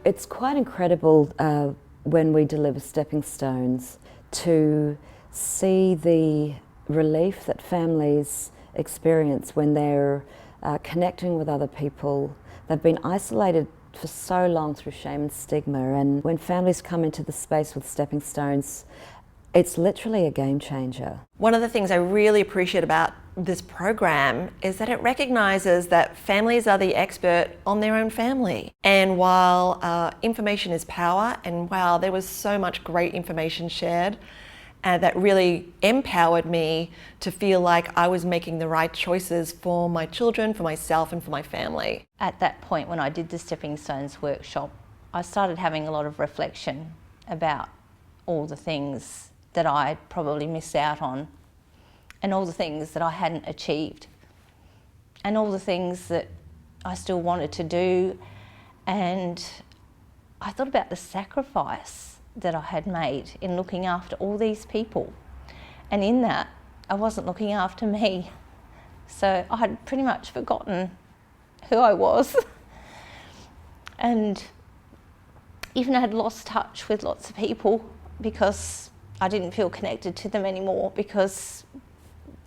It's quite incredible when we deliver Stepping Stones to see the relief that families experience when they're connecting with other people. They've been isolated for so long through shame and stigma, and when families come into the space with Stepping Stones, it's literally a game changer. One of the things I really appreciate about this program is that it recognises that families are the expert on their own family. And while information is power, and while there was so much great information shared, that really empowered me to feel like I was making the right choices for my children, for myself and for my family. At that point when I did the Stepping Stones workshop, I started having a lot of reflection about all the things that I'd probably missed out on, and all the things that I hadn't achieved, and all the things that I still wanted to do. And I thought about the sacrifice that I had made in looking after all these people, and in that I wasn't looking after me. So I had pretty much forgotten who I was and even I had lost touch with lots of people because I didn't feel connected to them anymore, because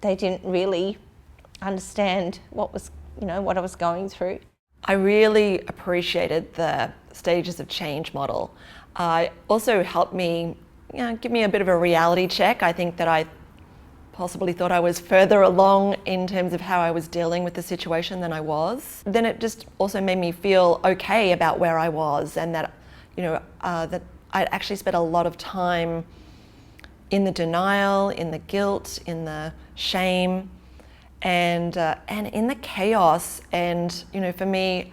they didn't really understand what I was going through. I really appreciated the stages of change model. It also helped me, give me a bit of a reality check. I think that I possibly thought I was further along in terms of how I was dealing with the situation than I was. Then it just also made me feel okay about where I was, and that, that I'd actually spent a lot of time in the denial, in the guilt, in the shame, and in the chaos. And for me,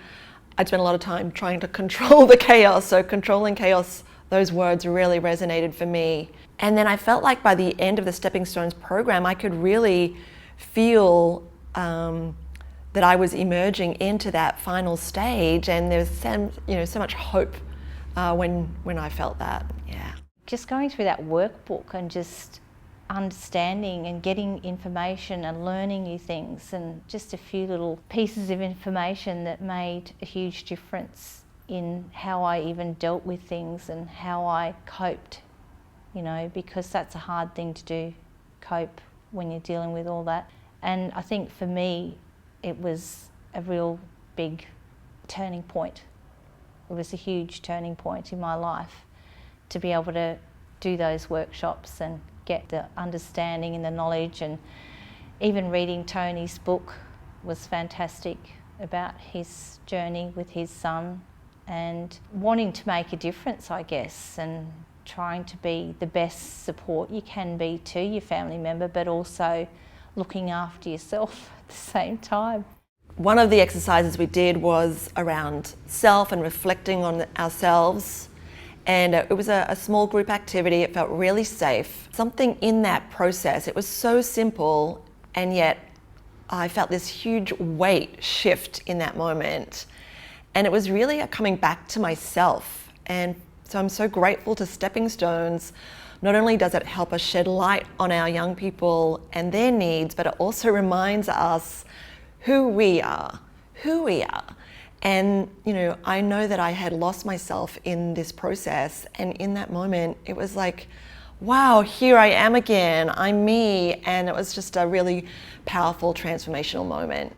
I'd spent a lot of time trying to control the chaos. So controlling chaos, those words really resonated for me. And then I felt like by the end of the Stepping Stones program, I could really feel that I was emerging into that final stage, and there's so much hope when I felt that. Yeah. Just going through that workbook and just understanding and getting information and learning new things, and just a few little pieces of information that made a huge difference in how I even dealt with things and how I coped, because that's a hard thing to do, cope when you're dealing with all that. And I think for me, it was a real big turning point. It was a huge turning point in my life to be able to do those workshops and get the understanding and the knowledge. And even reading Tony's book was fantastic about his journey with his son, and wanting to make a difference, I guess, and trying to be the best support you can be to your family member, but also looking after yourself at the same time. One of the exercises we did was around self and reflecting on ourselves. And it was a small group activity. It felt really safe. Something in that process, it was so simple, and yet I felt this huge weight shift in that moment. And it was really a coming back to myself. And so I'm so grateful to Stepping Stones. Not only does it help us shed light on our young people and their needs, but it also reminds us who we are. And, I know that I had lost myself in this process, and in that moment, it was like, wow, here I am again, I'm me. And it was just a really powerful, transformational moment.